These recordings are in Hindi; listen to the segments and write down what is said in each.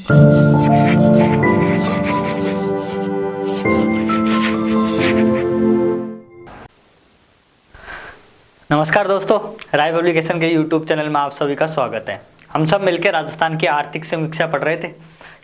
नमस्कार दोस्तों, राय पब्लिकेशन के यूट्यूब चैनल में आप सभी का स्वागत है। हम सब मिलकर राजस्थान की आर्थिक समीक्षा पढ़ रहे थे।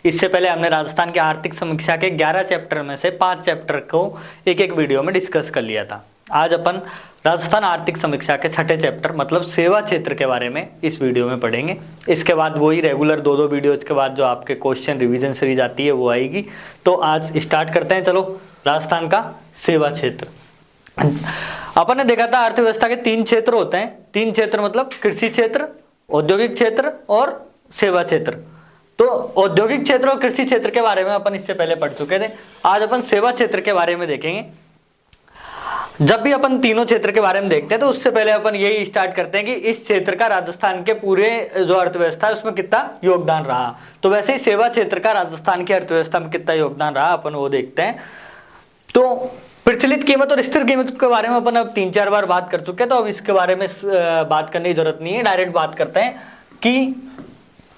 इससे पहले हमने राजस्थान की आर्थिक समीक्षा के 11 चैप्टर में से 5 चैप्टर को एक एक वीडियो में डिस्कस कर लिया था। आज अपन राजस्थान आर्थिक समीक्षा के 6ठे चैप्टर मतलब सेवा क्षेत्र के बारे में इस वीडियो में पढ़ेंगे। इसके बाद वही रेगुलर 2-2 वीडियोज के बाद जो आपके क्वेश्चन रिविजन सीरीज आती है वो आएगी। तो आज स्टार्ट करते हैं। चलो, राजस्थान का सेवा क्षेत्र। अपन ने देखा था अर्थव्यवस्था के 3 क्षेत्र होते हैं। 3 क्षेत्र मतलब कृषि क्षेत्र, औद्योगिक क्षेत्र और सेवा क्षेत्र। तो औद्योगिक क्षेत्र और कृषि क्षेत्र के बारे में अपन इससे पहले पढ़ चुके थे। आज अपन सेवा क्षेत्र के बारे में देखेंगे। जब भी अपन तीनों क्षेत्र के बारे में देखते हैं तो उससे पहले अपन यही स्टार्ट करते हैं कि इस क्षेत्र का राजस्थान के पूरे जो अर्थव्यवस्था है उसमें कितना योगदान रहा। तो वैसे ही सेवा क्षेत्र का राजस्थान की अर्थव्यवस्था में कितना योगदान रहा अपन वो देखते हैं। तो प्रचलित कीमत और स्थिर कीमत के बारे में अपन अब 3-4 बार बात कर चुके हैं, तो अब इसके बारे में बात करने की जरूरत नहीं है। डायरेक्ट बात करते हैं कि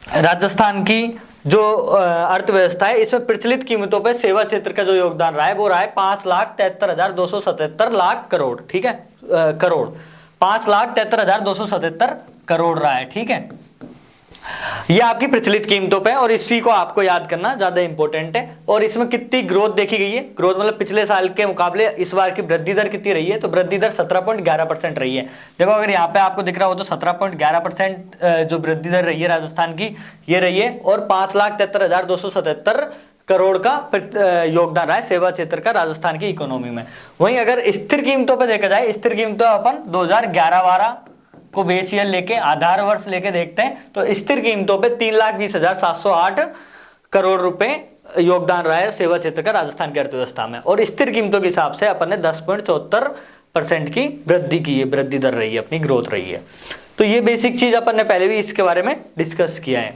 राजस्थान की जो अर्थव्यवस्था है इसमें प्रचलित कीमतों पे सेवा क्षेत्र का जो योगदान रहा है वो रहा है 5,73,277 लाख करोड़। ठीक है, करोड़ 5,73,277 करोड़ रहा है। ठीक है, ये आपकी प्रचलित कीमतों पे, और इसी को आपको याद करना ज्यादा इंपॉर्टेंट है। और इसमें कितनी ग्रोथ देखी गई है, ग्रोथ मतलब पिछले साल के मुकाबले इस बार की वृद्धि दर कितनी रही है, तो वृद्धि दर 17.11% रही है। देखो अगर यहाँ पे आपको दिख रहा हो तो 17.11% जो वृद्धि दर रही है राजस्थान की ये रही है, और 5,73,277 करोड़ का योगदान रहा है सेवा क्षेत्र का राजस्थान की इकोनॉमी में। वहीं अगर स्थिर कीमतों पर देखा जाए, स्थिर कीमतों अपन 2011-12 को बेस ईयर लेके आधार वर्ष लेके देखते हैं तो स्थिर कीमतों पे 3,20,708 करोड़ रुपए योगदान रहा है सेवा क्षेत्र का राजस्थान की अर्थव्यवस्था में। और स्थिर कीमतों के हिसाब से अपन ने 10.74% की वृद्धि की है, वृद्धि दर रही है, अपनी ग्रोथ रही है। तो ये बेसिक चीज अपन ने पहले भी इसके बारे में डिस्कस किया है।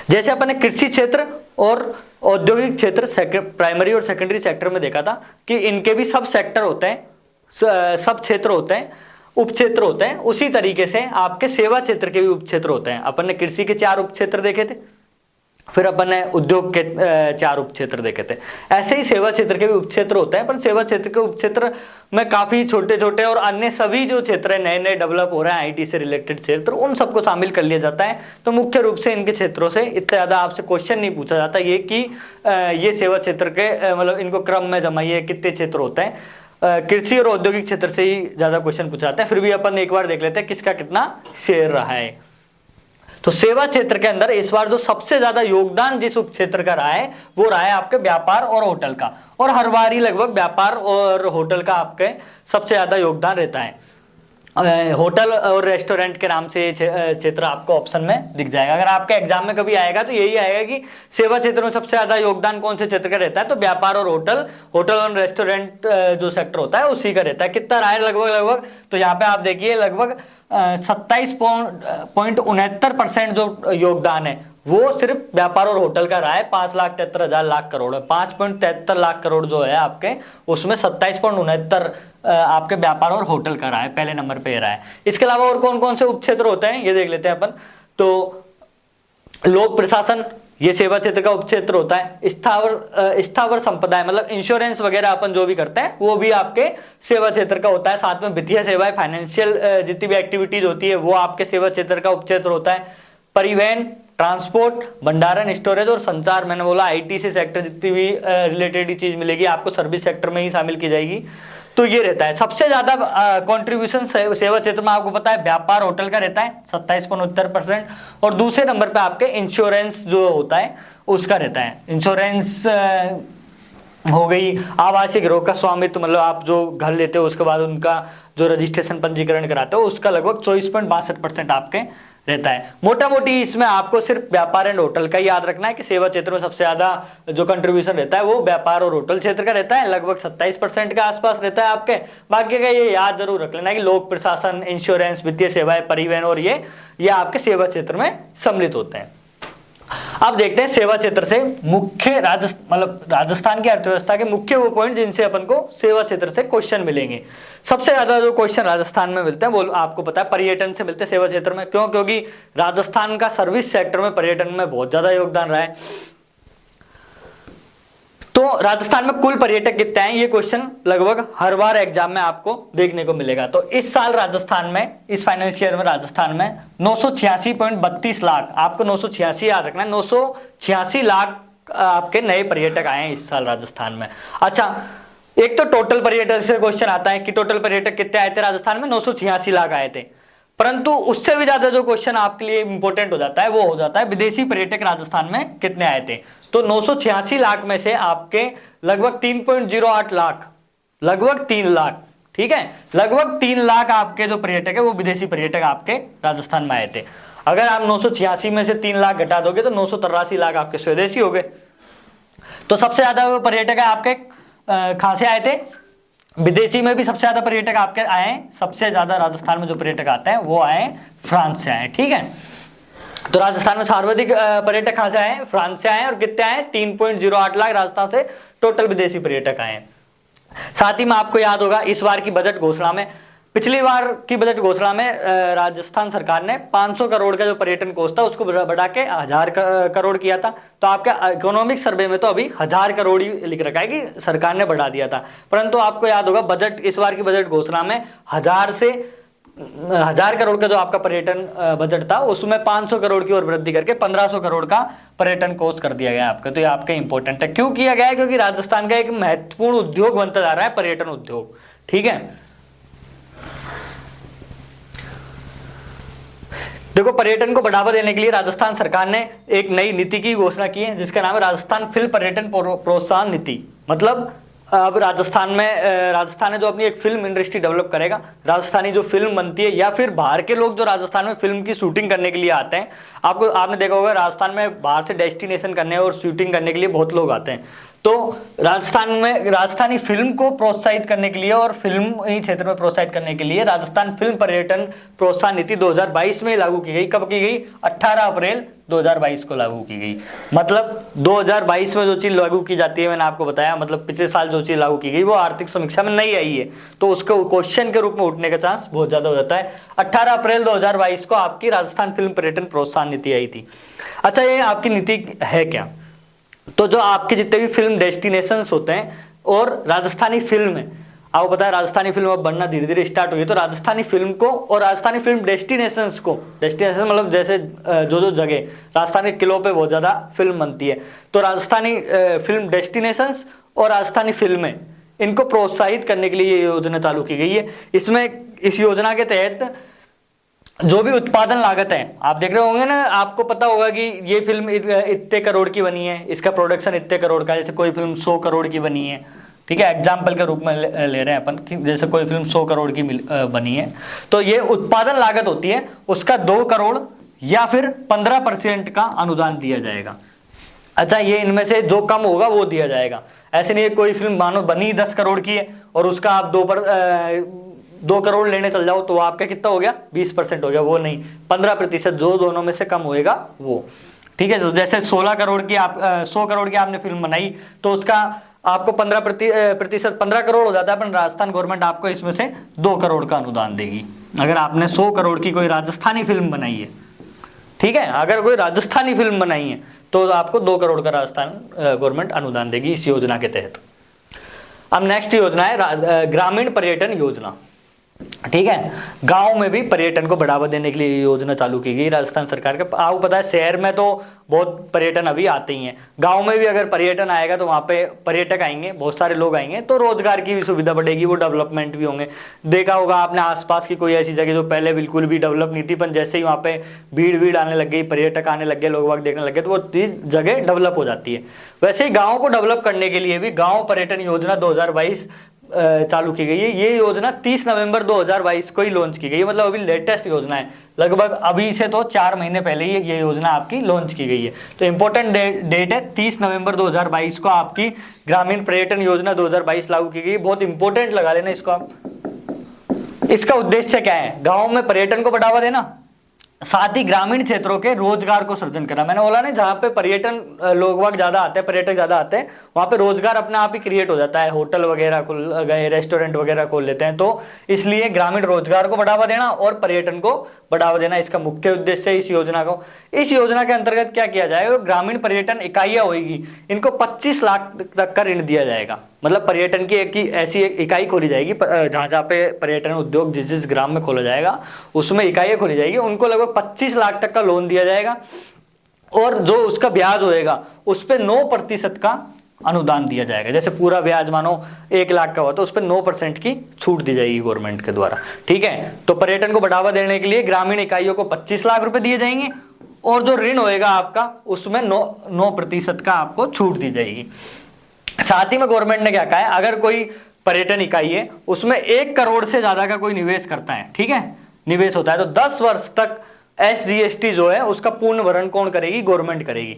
जैसे अपन ने कृषि क्षेत्र और औद्योगिक क्षेत्र प्राइमरी और सेकेंडरी सेक्टर में देखा था कि इनके भी सब सेक्टर होते हैं, सब क्षेत्र होते हैं, उप क्षेत्र होते हैं। उसी तरीके से आपके सेवा क्षेत्र के भी उप क्षेत्र होते हैं। अपन ने कृषि के 4 उप क्षेत्र देखे थे, फिर अपन ने उद्योग के 4 उप क्षेत्र देखे थे। ऐसे ही सेवा क्षेत्र के भी उप क्षेत्र होते हैं, पर सेवा क्षेत्र के उप क्षेत्र में काफी छोटे छोटे और अन्य सभी जो क्षेत्र है नए नए डेवलप हो रहे हैं आईटी से रिलेटेड क्षेत्र, उन सबको शामिल कर लिया जाता है। तो मुख्य रूप से इनके क्षेत्रों से इतना ज्यादा आपसे क्वेश्चन नहीं पूछा जाता ये कि ये सेवा क्षेत्र के मतलब इनको क्रम में जमाइए कितने क्षेत्र होते हैं। कृषि और औद्योगिक क्षेत्र से ही ज्यादा क्वेश्चन पूछा जाता है। फिर भी अपन एक बार देख लेते हैं किसका कितना शेयर रहा है। तो सेवा क्षेत्र के अंदर इस बार जो सबसे ज्यादा योगदान जिस उप क्षेत्र का रहा है वो रहा है आपके व्यापार और होटल का, और हर बार ही लगभग व्यापार और होटल का आपके सबसे ज्यादा योगदान रहता है। होटल और रेस्टोरेंट के नाम से क्षेत्र आपको ऑप्शन में दिख जाएगा। अगर आपके एग्जाम में कभी आएगा तो यही आएगा कि सेवा क्षेत्र में सबसे ज्यादा योगदान कौन से क्षेत्र का रहता है, तो व्यापार और होटल और रेस्टोरेंट जो सेक्टर होता है उसी का रहता है। कितना रहा है लगभग, तो यहाँ पे आप देखिए लगभग 27.69% जो योगदान है वो सिर्फ व्यापार और होटल का रहा है। 5,73,000 लाख करोड़ है, 5.73 लाख करोड़ जो है आपके उसमें 27.69 आपके व्यापार और होटल का रहा है, पहले नंबर पे रहा है। इसके अलावा और कौन कौन से उप क्षेत्र होते हैं ये देख लेते हैं अपन। तो लोक प्रशासन ये सेवा क्षेत्र का उप क्षेत्र होता है। स्थावर संपदा है मतलब इंश्योरेंस वगैरह अपन जो भी करते हैं वो भी आपके सेवा क्षेत्र का होता है। साथ में वित्तीय सेवाएं, फाइनेंशियल जितनी भी एक्टिविटीज होती है वो आपके सेवा क्षेत्र का उप क्षेत्र होता है। परिवहन, ट्रांसपोर्ट, भंडारण, स्टोरेज और संचार, मैंने बोला आईटी से सेक्टर जितनी भी रिलेटेड चीज मिलेगी आपको सर्विस सेक्टर में ही शामिल की जाएगी। तो ये रहता है। सबसे ज्यादा कंट्रीब्यूशन सेवा क्षेत्र में आपको पता है व्यापार होटल का रहता है 27.69%, और दूसरे नंबर पे आपके इंश्योरेंस जो होता है उसका रहता है। इंश्योरेंस हो गई, आवासीय गृह का स्वामित्व मतलब आप जो घर लेते हो उसके बाद उनका जो रजिस्ट्रेशन पंजीकरण कराते हो उसका लगभग 24.62% आपके रहता है। मोटा मोटी इसमें आपको सिर्फ व्यापार एंड होटल का याद रखना है कि सेवा क्षेत्र में सबसे ज्यादा जो कंट्रीब्यूशन रहता है वो व्यापार और होटल क्षेत्र का रहता है, लगभग 27% के आसपास रहता है आपके। बाकी का ये याद जरूर रख लेना कि लोक प्रशासन, इंश्योरेंस, वित्तीय सेवाएं, परिवहन और ये आपके सेवा क्षेत्र में सम्मिलित होते हैं। अब देखते हैं सेवा क्षेत्र से मुख्य मतलब राजस्थान की अर्थव्यवस्था के मुख्य वो पॉइंट जिनसे अपन को सेवा क्षेत्र से क्वेश्चन मिलेंगे। सबसे ज्यादा जो क्वेश्चन राजस्थान में मिलते हैं वो आपको पता है पर्यटन से मिलते हैं सेवा क्षेत्र में। क्यों? क्योंकि राजस्थान का सर्विस सेक्टर में पर्यटन में बहुत ज्यादा योगदान रहा है। तो राजस्थान में कुल पर्यटक कितने हैं, ये क्वेश्चन लगभग हर बार एग्जाम में आपको देखने को मिलेगा। तो इस साल राजस्थान में, इस फाइनेंशियल ईयर में राजस्थान में 986.32 लाख, आपको 986 याद रखना है, 986 लाख आपके नए पर्यटक आए हैं इस साल राजस्थान में। अच्छा, एक तो टोटल पर्यटक से क्वेश्चन आता है कि टोटल पर्यटक कितने आए थे राजस्थान में, 986 लाख आए थे। परंतु उससे भी ज्यादा जो क्वेश्चन आपके लिए इंपॉर्टेंट हो जाता है वो हो जाता है विदेशी पर्यटक राजस्थान में कितने आए थे। तो 986 लाख में से आपके लगभग 3.08 लाख, लगभग 3 लाख, ठीक है, लगभग 3 लाख आपके जो पर्यटक है वो विदेशी पर्यटक आपके राजस्थान में आए थे। अगर आप 986 में से 3 लाख घटा दोगे तो 983 लाख आपके स्वदेशी हो गए। तो सबसे ज्यादा वो पर्यटक है आपके कहां से आए थे, विदेशी में भी सबसे ज्यादा पर्यटक आपके आए, सबसे ज्यादा राजस्थान में जो पर्यटक आते हैं वो आए फ्रांस से आए, ठीक है। तो राजस्थान में सर्वाधिक पर्यटक कहां से आए, फ्रांस से आए, और कितने आए, 3.08 लाख राजस्थान से टोटल विदेशी पर्यटक आए। साथ ही में आपको याद होगा इस बार की बजट घोषणा में, पिछली बार की बजट घोषणा में राजस्थान सरकार ने 500 करोड़ का जो पर्यटन कोष था उसको बढ़ा के 1000 करोड़ किया था। तो आपके इकोनॉमिक सर्वे में तो अभी 1000 करोड़ ही लिख रखा है कि सरकार ने बढ़ा दिया था। परंतु आपको याद होगा बजट, इस बार की बजट घोषणा में 1000 करोड़ का जो आपका पर्यटन बजट था उसमें 500 करोड़ की और वृद्धि करके 1500 करोड़ का पर्यटन कोष कर दिया गया आपका। तो ये आपका इंपॉर्टेंट है। क्यों किया गया है? क्योंकि राजस्थान का एक महत्वपूर्ण उद्योग बनता जा रहा है पर्यटन उद्योग, ठीक है। देखो, पर्यटन को बढ़ावा देने के लिए राजस्थान सरकार ने एक नई नीति की घोषणा की है जिसका नाम है राजस्थान फिल्म पर्यटन प्रोत्साहन नीति। मतलब अब राजस्थान है जो अपनी एक फिल्म इंडस्ट्री डेवलप करेगा। राजस्थानी जो फिल्म बनती है या फिर बाहर के लोग जो राजस्थान में फिल्म की शूटिंग करने के लिए आते हैं, आपने देखा होगा राजस्थान में बाहर से डेस्टिनेशन करने और शूटिंग करने के लिए बहुत लोग आते हैं। तो राजस्थान में राजस्थानी फिल्म को प्रोत्साहित करने के लिए और फिल्म ही क्षेत्र में प्रोत्साहित करने के लिए राजस्थान फिल्म पर्यटन प्रोत्साहन नीति 2022 में लागू की गई। कब की गई? 18 अप्रैल 2022 को लागू की गई। मतलब 2022 में जो चीज लागू की जाती है, मैंने आपको बताया, मतलब पिछले साल जो चीज लागू की गई वो आर्थिक समीक्षा में नहीं आई है, तो उसको क्वेश्चन के रूप में उठने का चांस बहुत ज्यादा हो जाता है। 18 अप्रैल 2022 को आपकी राजस्थान फिल्म पर्यटन प्रोत्साहन नीति आई थी। अच्छा, ये आपकी नीति है क्या? तो जो आपके जितने भी फिल्म डेस्टिनेशंस होते हैं और राजस्थानी फिल्म है, आपको पता है राजस्थानी फिल्म अब बनना धीरे धीरे स्टार्ट हुई है, तो राजस्थानी फिल्म को और राजस्थानी फिल्म डेस्टिनेशंस को, डेस्टिनेशन मतलब जैसे जो जगह राजस्थानी किलों पे बहुत ज्यादा फिल्म बनती है, तो राजस्थानी फिल्म डेस्टिनेशंस और राजस्थानी फिल्में, इनको प्रोत्साहित करने के लिए ये योजना चालू की गई है। इसमें इस योजना के तहत जो भी उत्पादन लागत है, आप देख रहे होंगे ना, आपको पता होगा कि ये फिल्म इतने करोड़ की बनी है, इसका प्रोडक्शन इतने करोड़ का, जैसे कोई फिल्म 100 करोड़ की बनी है, ठीक है, एग्जाम्पल के रूप में ले रहे हैं अपन कि जैसे कोई फिल्म 100 करोड़ की बनी है, तो ये उत्पादन लागत होती है, उसका 2 करोड़ या फिर 15% का अनुदान दिया जाएगा। अच्छा, ये इनमें से जो कम होगा वो दिया जाएगा। ऐसे नहीं है कोई फिल्म मानो बनी 10 करोड़ की है और उसका आप 2 करोड़ लेने चल जाओ तो आपका कितना हो गया? 20% हो गया। वो नहीं, 15% जो दोनों में से कम होएगा वो, ठीक है। तो जैसे 16 करोड़ की आप 100 करोड़ की आपने फिल्म बनाई तो उसका आपको 15% 15 करोड़ हो जाता है, पर राजस्थान गवर्नमेंट आपको इसमें से 2 करोड़ का अनुदान देगी। अगर आपने 100 करोड़ की कोई राजस्थानी फिल्म बनाई है, ठीक है, अगर कोई राजस्थानी फिल्म बनाई है तो आपको 2 करोड़ का राजस्थान गवर्नमेंट अनुदान देगी इस योजना के तहत। अब नेक्स्ट योजना है ग्रामीण पर्यटन योजना, ठीक है। गांव में भी पर्यटन को बढ़ावा देने के लिए योजना चालू की गई राजस्थान सरकार के। आपको पता है शहर में तो बहुत पर्यटन अभी आते ही हैं, गांव में भी अगर पर्यटन आएगा तो वहां पे पर्यटक आएंगे, बहुत सारे लोग आएंगे, तो रोजगार की भी सुविधा बढ़ेगी, वो डेवलपमेंट भी होंगे। देखा होगा आपने आसपास की कोई ऐसी जगह जो पहले बिल्कुल भी डेवलप नहीं थी, पर जैसे ही वहां पे भीड़ आने लग गई, पर्यटक आने लग गए, लोग वाग देखने लग गए, तो वो चीज जगह डेवलप हो जाती है। वैसे ही गाँव को डेवलप करने के लिए भी गाँव पर्यटन योजना 2022 चालू की गई है। ये योजना 30 नवंबर 2022 को ही लॉन्च की गई है, मतलब अभी लेटेस्ट योजना है, लगभग अभी से तो 4 महीने पहले ही ये योजना आपकी लॉन्च की गई है। तो इंपॉर्टेंट डेट है 30 नवंबर 2022 को आपकी ग्रामीण पर्यटन योजना 2022 लागू की गई। बहुत इंपॉर्टेंट लगा लेना इसको आप। इसका उद्देश्य क्या है? गाँव में पर्यटन को बढ़ावा देना, साथ ही ग्रामीण क्षेत्रों के रोजगार को सृजन करना। मैंने बोला ना, जहाँ पे पर्यटन लोग वक्त ज्यादा आते हैं, पर्यटक ज्यादा आते हैं, वहां पे रोजगार अपने आप ही क्रिएट हो जाता है, होटल वगैरह खुल गए, रेस्टोरेंट वगैरह खोल लेते हैं। तो इसलिए ग्रामीण रोजगार को बढ़ावा देना और पर्यटन को बढ़ावा देना इसका मुख्य उद्देश्य है इस योजना को। इस योजना के अंतर्गत क्या किया जाएगा, ग्रामीण पर्यटन इकाइयां होगी, इनको 25 लाख तक का ऋण दिया जाएगा। मतलब पर्यटन की एक ऐसी एक इकाई खोली जाएगी जहां जहां पे पर्यटन उद्योग जिस जिस ग्राम में खोला जाएगा उसमें इकाइयां खोली जाएगी, उनको लगभग 25 लाख तक का लोन दिया जाएगा। और जो उसका ब्याज होएगा उस पर 9% का अनुदान दिया जाएगा। जैसे पूरा ब्याज मानो 1 लाख का हुआ तो उस पर 9% की छूट दी जाएगी गवर्नमेंट के द्वारा। ठीक है, तो पर्यटन को बढ़ावा देने के लिए ग्रामीण इकाइयों को 25 लाख रुपए दिए जाएंगे और जो ऋण होएगा आपका उसमें 9% का आपको छूट दी जाएगी। साथ ही में गवर्नमेंट ने क्या कहा है, अगर कोई पर्यटन इकाई है उसमें 1 करोड़ से ज्यादा का कोई निवेश करता है, ठीक है, निवेश होता है, तो 10 वर्ष तक SGST जो है उसका पूर्ण भरण कौन करेगी, गवर्नमेंट करेगी।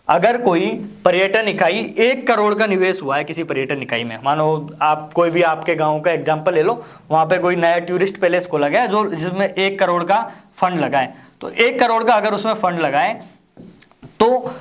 अगर कोई पर्यटन इकाई 1 करोड़ का निवेश हुआ है किसी पर्यटन इकाई में, मानो आप कोई भी आपके गांव का एग्जांपल ले लो, वहां पे कोई नया टूरिस्ट पैलेस खोला गया जो जिसमें 1 करोड़ का फंड लगा है, तो 1 करोड़ का अगर उसमें फंड लगा है तो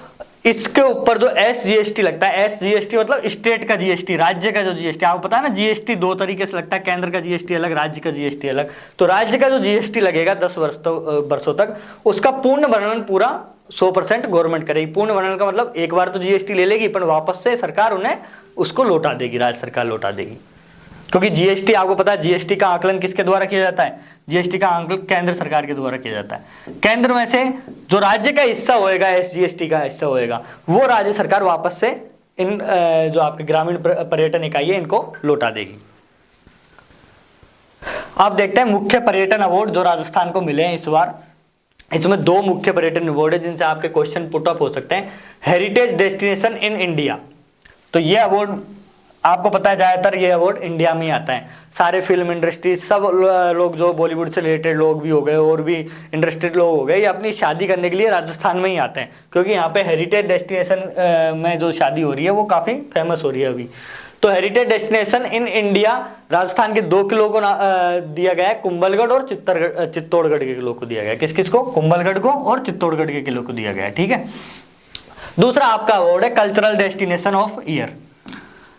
इसके ऊपर जो SGST लगता है, SGST मतलब स्टेट का GST, राज्य का जो GST, आपको पता है ना GST 2 तरीके से लगता है, केंद्र का GST अलग, राज्य का GST अलग। तो राज्य का जो GST लगेगा 10 वर्षों तक, उसका पूर्ण भरण पूरा 100% गवर्नमेंट करेगी। पूर्ण भरण का मतलब एक बार तो GST ले लेगी पर वापस से सरकार उन्हें उसको लौटा देगी, राज्य सरकार लौटा देगी। क्योंकि GST आपको पता है GST का आकलन किसके द्वारा किया जाता है, GST का आकलन केंद्र सरकार के द्वारा किया जाता है। केंद्र में से जो राज्य का हिस्सा होएगा, SGST का हिस्सा होएगा, वो राज्य सरकार वापस से इन जो आपके ग्रामीण पर्यटन इकाई है इनको लौटा देगी। आप देखते हैं मुख्य पर्यटन अवार्ड जो राजस्थान को मिले हैं इस बार। इसमें 2 मुख्य पर्यटन अवार्ड है जिनसे आपके क्वेश्चन पुट अप हो सकते हैं। हेरिटेज डेस्टिनेशन इन इंडिया, तो ये अवार्ड आपको पता है ज्यादातर ये अवार्ड इंडिया में ही आता है। सारे फिल्म इंडस्ट्री सब लोग जो बॉलीवुड से रिलेटेड लोग भी हो गए और भी इंटरेस्टेड लोग हो गए, ये अपनी शादी करने के लिए राजस्थान में ही आते हैं, क्योंकि यहाँ पे हेरिटेज डेस्टिनेशन में जो शादी हो रही है वो काफी फेमस हो रही है अभी। तो heritage destination in India Rajasthan के 2 किलो को दिया गया है, कुंभलगढ़ और चित्तौड़गढ़ के किलो को दिया गया है। किस किस को, कुंभलगढ़ को और चित्तौड़गढ़ के किलो को दिया गया है। ठीक है, दूसरा आपका अवार्ड है कल्चरल डेस्टिनेशन ऑफ ईयर।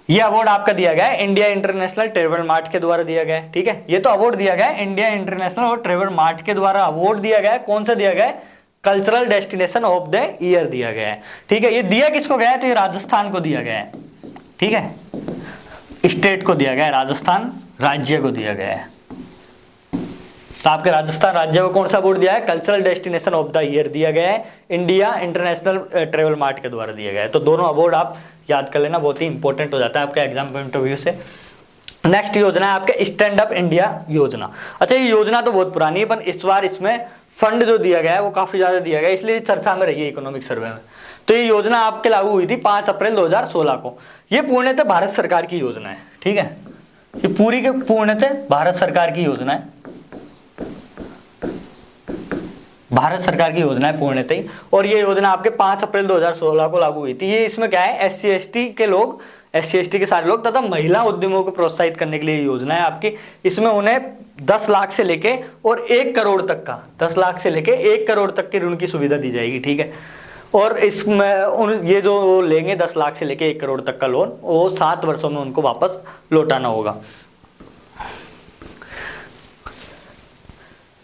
ये अवार्ड आपका दिया गया है इंडिया इंटरनेशनल ट्रेवल मार्ट के द्वारा दिया गया है। ठीक है, ये तो अवार्ड दिया गया है इंडिया इंटरनेशनल और ट्रेवल मार्ट के द्वारा अवार्ड दिया गया है। कौन सा दिया गया है, cultural destination of the year दिया गया है। ठीक है, ये दिया किसको गया है, तो ये राजस्थान को दिया गया है। ठीक है, स्टेट को दिया गया है, राजस्थान राज्य को दिया गया है। तो आपके राजस्थान राज्य को कौन सा अवार्ड दिया है, cultural destination of the year दिया गया है, इंडिया इंटरनेशनल ट्रेवल मार्ट के द्वारा दिया गया है। तो दोनों अवार्ड आप याद कर लेना, बहुत ही इंपॉर्टेंट हो जाता है आपका एग्जाम पॉइंट ऑफ व्यू से। नेक्स्ट योजना है आपके स्टैंड अप इंडिया योजना। अच्छा, ये योजना तो बहुत पुरानी है पर इस बार इसमें फंड जो दिया गया है वो काफी ज्यादा दिया गया है, इसलिए चर्चा में रही है इकोनॉमिक सर्वे में। तो ये योजना आपके लागू हुई थी 5 अप्रैल 2016 को। ये पूर्णतः भारत सरकार की योजना है। ठीक है, ये पूरी के पूर्णतः भारत सरकार की योजना है, भारत सरकार की योजना है पूर्णतः ही। और ये योजना आपके 5 अप्रैल 2016 को लागू हुई थी। ये इसमें क्या है, SC/ST के लोग, SC/ST के सारे लोग तथा महिला उद्यमों को प्रोत्साहित करने के लिए योजना है आपकी। इसमें उन्हें 10 लाख से लेके और 1 करोड़ तक का, 10 लाख से लेके 1 करोड़ तक के ऋण की सुविधा दी जाएगी। ठीक है, और इसमें ये जो लेंगे 10 लाख से लेके 1 करोड़ तक का लोन, वो 7 वर्षों में उनको वापस लौटाना होगा।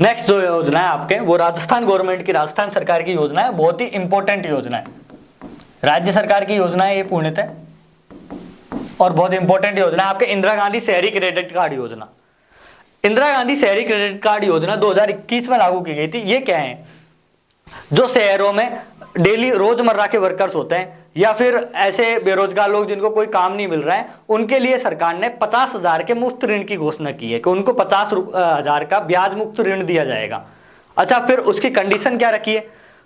नेक्स्ट जो योजना है आपके वो राजस्थान गवर्नमेंट की, राजस्थान सरकार की योजना है, बहुत ही इंपॉर्टेंट योजना है, राज्य सरकार की योजना है ये पूर्णतः, और बहुत इंपॉर्टेंट योजना है आपके इंदिरा गांधी शहरी क्रेडिट कार्ड योजना। इंदिरा गांधी शहरी क्रेडिट कार्ड योजना 2021 में लागू की गई थी। ये क्या है, जो शहरों में डेली रोजमर्रा के वर्कर्स होते हैं या फिर ऐसे बेरोजगार लोग जिनको कोई काम नहीं मिल रहा है, उनके लिए सरकार ने 50,000 के मुफ्त ऋण की घोषणा की है कि उनको 50,000 का ब्याज मुक्त ऋण दिया जाएगा। अच्छा, फिर उसकी कंडीशन क्या रखी है,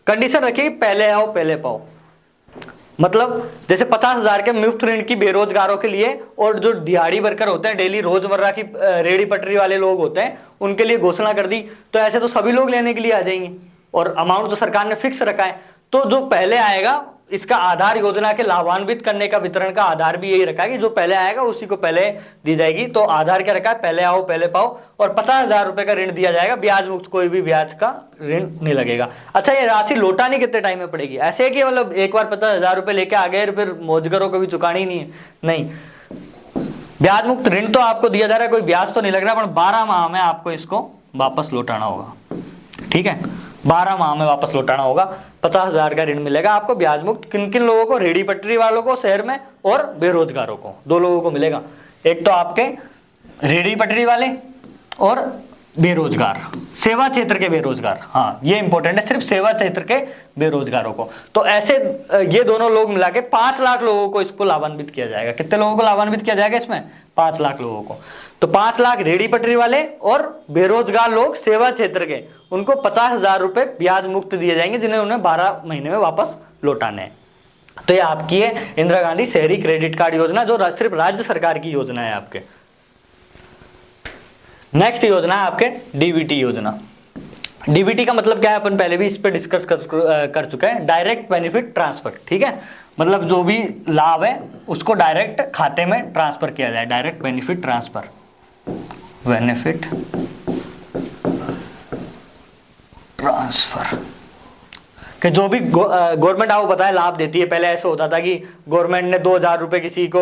कंडीशन रखी है पहले आओ पहले पाओ। मतलब जैसे 50,000 के मुफ्त ऋण की बेरोजगारों के लिए, और जो दिहाड़ी वर्कर होते हैं, डेली रोजमर्रा की रेडी पटरी वाले लोग होते हैं, उनके लिए घोषणा कर दी। तो ऐसे तो सभी लोग लेने के लिए आ जाएंगे और अमाउंट तो सरकार ने फिक्स रखा है। तो जो पहले आएगा इसका आधार योजना के लाभान्वित करने का वितरण का आधार भी यही रखा है कि जो पहले आएगा उसी को पहले दी जाएगी। तो आधार क्या रखा है, पहले आओ पहले पाओ, और 50,000 रुपए का ऋण दिया जाएगा, ब्याज मुक्त, कोई भी ब्याज का ऋण नहीं लगेगा। अच्छा, ये राशि लौटानी कितने टाइम में पड़ेगी? ऐसे है कि मतलब एक बार 50,000 रुपए लेके आ गए फिर मौजगरों को भी चुकानी नहीं है, नहीं। ब्याज मुक्त ऋण तो आपको दिया जा रहा है, कोई ब्याज तो नहीं लग रहा, पर 12 माह में आपको इसको वापस लौटाना होगा। ठीक है, 12 माह में वापस लौटाना होगा। 50,000 का ऋण मिलेगा आपको ब्याज मुक्त। किन किन लोगों को? रेहड़ी पटरी वालों को शहर में, और बेरोजगारों को, 2 लोगों को मिलेगा। एक तो आपके रेहड़ी पटरी वाले और बेरोजगार, सेवा क्षेत्र के बेरोजगार। हाँ, ये इंपॉर्टेंट है, सिर्फ सेवा क्षेत्र के बेरोजगारों को। तो ऐसे ये दोनों लोग मिला के 5 लाख लोगों को इसको लाभान्वित किया जाएगा। कितने लोगों को लाभान्वित किया जाएगा इसमें? 5 लाख लोगों को। तो 5 लाख रेहड़ी पटरी वाले और बेरोजगार लोग सेवा क्षेत्र के, उनको 50,000 रुपए ब्याज मुक्त दिए जाएंगे, जिन्हें उन्हें 12 महीने में वापस लौटाने हैं। तो ये आपकी है इंदिरा गांधी शहरी क्रेडिट कार्ड योजना, जो सिर्फ राज्य सरकार की योजना है आपके। नेक्स्ट योजना है आपके डीबीटी योजना। डीबीटी का मतलब क्या है, अपन पहले भी इस पे डिस्कस कर चुके हैं, डायरेक्ट बेनिफिट ट्रांसफर। ठीक है, मतलब जो भी लाभ है उसको डायरेक्ट खाते में ट्रांसफर किया जाए, direct benefit transfer, benefit transfer. कि जो भी गवर्नमेंट आपको पता है लाभ देती है, पहले ऐसा होता था कि गवर्नमेंट ने 2,000 रुपए किसी को,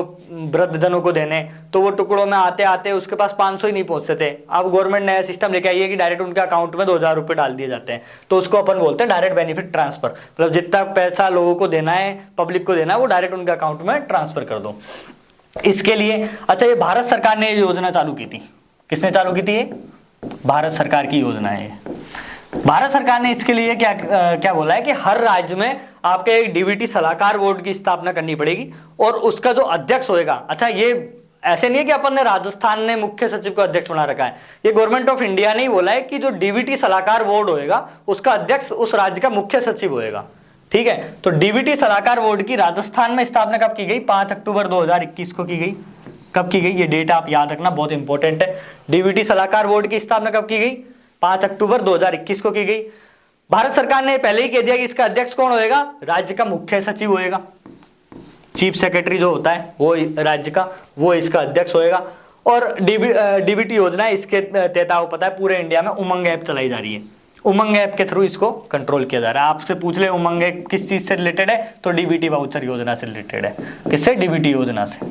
वृद्धजनों को देने, तो वो टुकड़ों में आते आते उसके पास 500 ही नहीं पहुंचते थे। अब गवर्नमेंट नया सिस्टम लेके आई है कि डायरेक्ट उनके अकाउंट में 2,000 रुपए डाल दिए जाते हैं। तो उसको अपन बोलते हैं डायरेक्ट बेनिफिट ट्रांसफर। मतलब जितना पैसा लोगों को देना है, पब्लिक को देना है, वो डायरेक्ट उनके अकाउंट में ट्रांसफर कर दो। इसके लिए अच्छा, ये भारत सरकार ने ये योजना चालू की थी। किसने चालू की थी? ये भारत सरकार की योजना है। भारत सरकार ने इसके लिए क्या बोला है कि हर राज्य में आपके एक डीबीटी सलाहकार बोर्ड की स्थापना करनी पड़ेगी, और उसका जो अध्यक्ष होएगा, अच्छा ये ऐसे नहीं है कि अपन ने राजस्थान ने मुख्य सचिव को अध्यक्ष बना रखा है, ये गवर्नमेंट ऑफ इंडिया ने ही बोला है कि जो डीबीटी सलाहकार बोर्ड होएगा उसका अध्यक्ष उस राज्य का मुख्य सचिव होएगा। ठीक है, तो डीबीटी सलाहकार बोर्ड की राजस्थान में स्थापना कब की गई? 5 अक्टूबर 2021 को की गई। कब की गई? ये डेट आप याद रखना, बहुत इंपॉर्टेंट है। डीबीटी सलाहकार बोर्ड की स्थापना कब की गई? 5 अक्टूबर 2021 को की गई। भारत सरकार ने पहले ही कह दिया कि इसका अध्यक्ष कौन होएगा? राज्य का मुख्य सचिव होएगा। चीफ सेक्रेटरी जो होता है वो राज्य का, वो इसका अध्यक्ष होएगा। और डीबीटी योजना इसके तहत आपको पता है पूरे इंडिया में उमंग ऐप चलाई जा रही है। उमंग ऐप के थ्रू इसको कंट्रोल किया जा रहा है। आपसे पूछ ले उमंग ऐप किस चीज से रिलेटेड है, तो डीबीटी वाउचर योजना से रिलेटेड है। किससे? डीबीटी योजना से,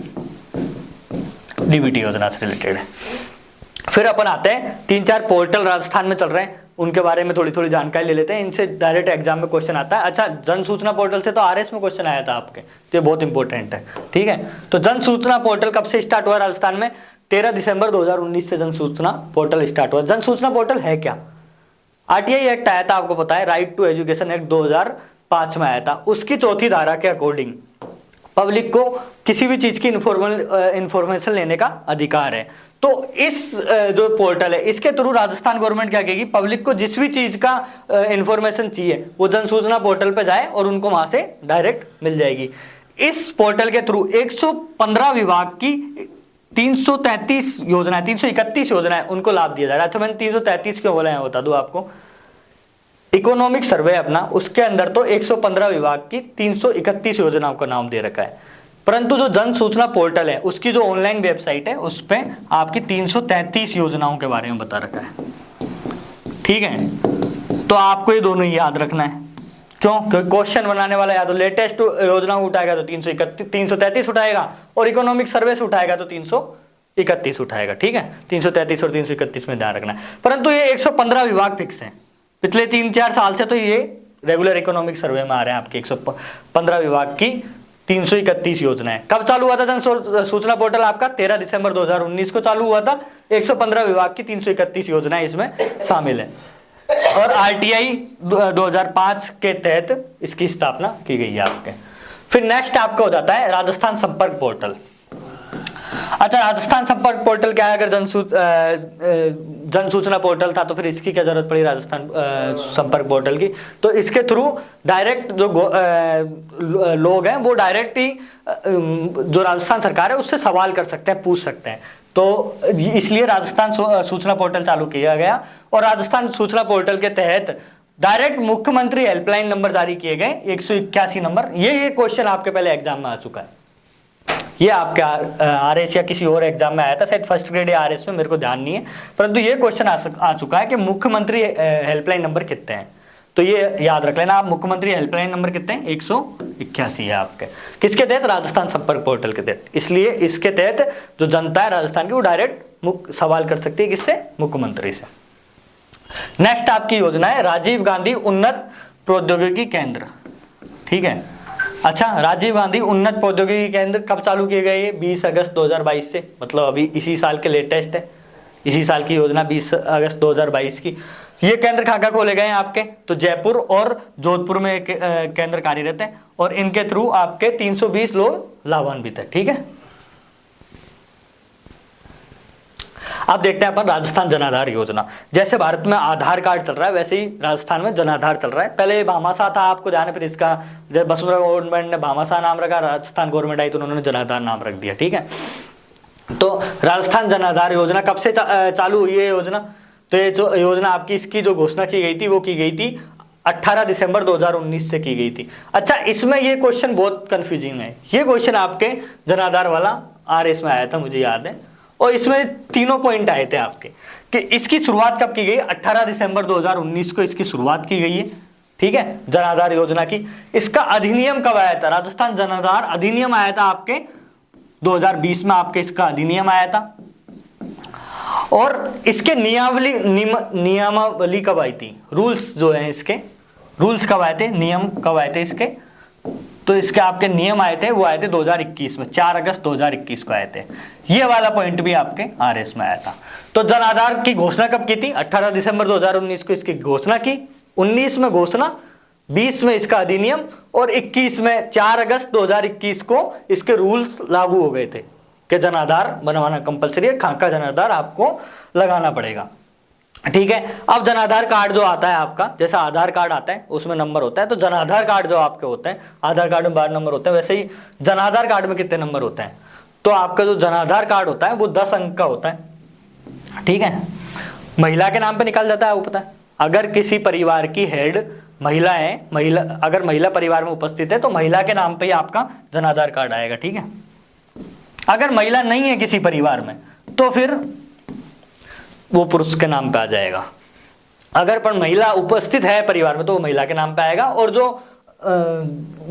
डीबीटी योजना से रिलेटेड है। फिर अपन आते हैं 3-4 पोर्टल राजस्थान में चल रहे हैं, उनके बारे में थोड़ी थोड़ी जानकारी ले लेते हैं। इनसे डायरेक्ट एग्जाम में क्वेश्चन आता है। अच्छा, जन सूचना पोर्टल से तो आरएस में क्वेश्चन आया था आपके, तो ये बहुत इंपॉर्टेंट है। ठीक है, तो जन सूचना पोर्टल कब से स्टार्ट हुआ राजस्थान में? 13 दिसंबर 2019 से जन सूचना पोर्टल स्टार्ट हुआ। जन सूचना पोर्टल है क्या? आरटीआई एक्ट आया था, आपको पता है, राइट टू एजुकेशन एक्ट 2005 में आया था। उसकी 4थी धारा के अकॉर्डिंग पब्लिक को किसी भी चीज की इंफॉर्मेशन लेने का अधिकार है। तो इस जो पोर्टल है इसके थ्रू राजस्थान गवर्नमेंट क्या कहेगी, पब्लिक को जिस भी चीज का इंफॉर्मेशन चाहिए वो जन सूचना पोर्टल पे जाए और उनको वहां से डायरेक्ट मिल जाएगी। इस पोर्टल के थ्रू 115 विभाग की 333 योजनाएं, 331 योजनाएं, उनको लाभ दिया जा रहा है। अच्छा, मैंने 333 क्यों बोला है बता दूं आपको। इकोनॉमिक सर्वे अपना, उसके अंदर तो 115 विभाग की 331 योजनाओं का नाम दे रखा है, परंतु जो जन सूचना पोर्टल है उसकी जो ऑनलाइन वेबसाइट है उस पे आपकी 333 योजनाओं के बारे में बता रखा है। ठीक है, तो आपको ये दोनों ही याद रखना है। क्यों? क्योंकि क्वेश्चन बनाने वाला या तो लेटेस्ट योजना उठाएगा तो 333 उठाएगा, और इकोनॉमिक सर्वे से उठाएगा तो 331 उठाएगा। ठीक है, 333 और 331 में ध्यान रखना है। परंतु ये 115 विभाग फिक्स है। पिछले 3-4 साल से तो ये रेगुलर इकोनॉमिक सर्वे में आ रहे हैं आपके 115 विभाग की 331 योजनाएं। कब चालू हुआ था जन सूचना पोर्टल आपका? 13 दिसंबर 2019 को चालू हुआ था। 115 विभाग की 331 योजनाएं इसमें शामिल है, और आरटीआई 2005 के तहत इसकी स्थापना की गई है आपके। फिर नेक्स्ट आपका हो जाता है राजस्थान संपर्क पोर्टल। अच्छा, राजस्थान संपर्क पोर्टल क्या है? अगर जन सूचना पोर्टल था तो फिर इसकी क्या जरूरत पड़ी राजस्थान संपर्क पोर्टल की? तो इसके थ्रू डायरेक्ट जो लोग हैं वो डायरेक्ट ही जो राजस्थान सरकार है उससे सवाल कर सकते हैं, पूछ सकते हैं। तो इसलिए राजस्थान सूचना पोर्टल चालू किया गया, और राजस्थान सूचना पोर्टल के तहत डायरेक्ट मुख्यमंत्री हेल्पलाइन नंबर जारी किए गए 181 नंबर। ये क्वेश्चन आपके पहले एग्जाम में आ चुका है। ये आपके आरएस या किसी और एग्जाम में आया था, शायद फर्स्ट ग्रेड या आरएस में, मेरे को ध्यान नहीं है, परंतु ये क्वेश्चन आ चुका है कि मुख्यमंत्री हेल्पलाइन नंबर कितने हैं। तो ये याद रख लेना आप, मुख्यमंत्री हेल्पलाइन नंबर कितने हैं, 181 है आपके। किसके तहत, राजस्थान संपर्क पोर्टल के तहत। इसलिए इसके तहत जो जनता है राजस्थान की वो डायरेक्ट सवाल कर सकती है, किससे, मुख्यमंत्री से। नेक्स्ट आपकी योजना है राजीव गांधी उन्नत प्रौद्योगिकी केंद्र, ठीक है। अच्छा, राजीव गांधी उन्नत प्रौद्योगिकी केंद्र कब चालू किए गए, 20 अगस्त 2022 से, मतलब अभी इसी साल के लेटेस्ट है, इसी साल की योजना 20 अगस्त 2022 की। ये केंद्र कहाँ खोले गए हैं आपके, तो जयपुर और जोधपुर में केंद्र कार्यरत है, और इनके थ्रू आपके 320 लोग लाभान्वित है, ठीक है। अब देखते हैं अपन राजस्थान जनाधार योजना। जैसे भारत में आधार कार्ड चल रहा है वैसे ही राजस्थान में जनाधार चल रहा है। पहले भामाशाह था, आपको ध्यान है, फिर इसका जब वसुंधरा गवर्नमेंट ने भामाशाह नाम रखा, राजस्थान गवर्नमेंट आई तो उन्होंने जनाधार नाम रख दिया, ठीक है। तो राजस्थान जनाधार योजना कब से चालू हुई है योजना, तो ये जो योजना आपकी, इसकी जो घोषणा की गई थी वो की गई थी 18 दिसंबर 2019 से की गई थी। अच्छा, इसमें ये क्वेश्चन बहुत कंफ्यूजिंग है। ये क्वेश्चन आपके जनाधार वाला आरएस में आया था, मुझे याद है, और इसमें तीनों पॉइंट आए थे आपके कि इसकी शुरुआत कब की गई, 18 दिसंबर 2019 को इसकी शुरुआत की गई है, ठीक है, जनाधार योजना की। इसका अधिनियम कब आया था, राजस्थान जनाधार अधिनियम आया था आपके 2020 में, आपके इसका अधिनियम आया था। और इसके नियमावली कब आई थी, रूल्स जो है इसके, रूल्स कब आए थे, नियम कब आए थे इसके, तो इसके आपके नियम आए थे, वो आए थे 2021 में, 4 अगस्त 2021 को आए थे। ये वाला पॉइंट भी आपके आरएस में आया था। तो जनाधार की घोषणा कब की थी, 18 दिसंबर 2019 को इसकी घोषणा की, 19 में घोषणा, 20 में इसका अधिनियम, और 21 में 4 अगस्त 2021 को इसके रूल्स लागू हो गए थे कि जनाधार बनवाना कंपलसरी है, खाका जनाधार आपको लगाना पड़ेगा, ठीक है। अब जनाधार कार्ड जो आता है आपका, जैसा आधार कार्ड आता है उसमें नंबर होता है, तो जनाधार कार्ड जो आपके होते हैं, आधार कार्ड में 12 नंबर होते हैं, वैसे ही जनाधार कार्ड में कितने नंबर होते हैं, तो आपका जो जनाधार कार्ड होता है वो 10 अंक का होता है, ठीक है। महिला के नाम पे निकाल जाता है, वो पता है। अगर किसी परिवार की हेड महिला है, अगर महिला परिवार में उपस्थित है तो महिला के नाम पे ही आपका जनाधार कार्ड आएगा, ठीक है। अगर महिला नहीं है किसी परिवार में तो फिर वो पुरुष के नाम पे आ जाएगा। अगर पर महिला उपस्थित है परिवार में तो वो महिला के नाम पे आएगा। और जो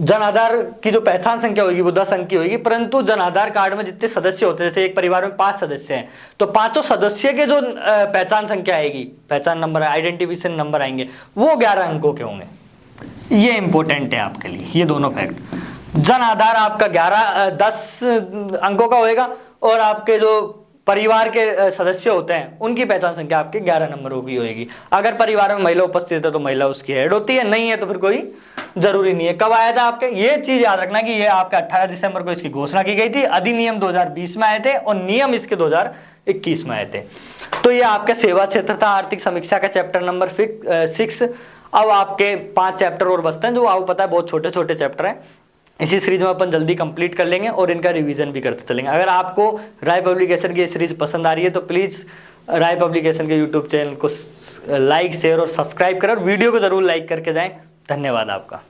जनाधार की जो पहचान संख्या होगी वो 10 अंक की होगी, परंतु जनाधार कार्ड में जितने सदस्य होते हैं, जैसे एक परिवार में 5 सदस्य हैं, तो 5 सदस्य के जो पहचान संख्या आएगी, पहचान नंबर, आइडेंटिफिकेशन नंबर आएंगे, वो 11 अंकों के होंगे। ये इंपॉर्टेंट है आपके लिए, ये दोनों फैक्ट। जनाधार आपका 10 अंकों का होएगा, और आपके जो परिवार के सदस्य होते हैं उनकी पहचान संख्या आपके 11 नंबरों की होगी। अगर परिवार में महिला उपस्थित है तो महिला उसकी हेड होती है, नहीं है तो फिर कोई जरूरी नहीं है। कब आया था आपके, ये चीज याद रखना कि ये आपका 18 दिसंबर को इसकी घोषणा की गई थी, अधिनियम 2020 में आए थे और नियम इसके 2021 में आए थे। तो ये आपके सेवा क्षेत्र था, आर्थिक समीक्षा का चैप्टर नंबर 6। अब आपके 5 चैप्टर और बचते हैं, जो आपको पता है बहुत छोटे छोटे चैप्टर हैं। इसी सीरीज में अपन जल्दी कंप्लीट कर लेंगे और इनका रिवीजन भी करते चलेंगे। अगर आपको राय पब्लिकेशन की सीरीज पसंद आ रही है तो प्लीज़ राय पब्लिकेशन के यूट्यूब चैनल को लाइक, शेयर और सब्सक्राइब करें, और वीडियो को जरूर लाइक करके जाएं। धन्यवाद आपका।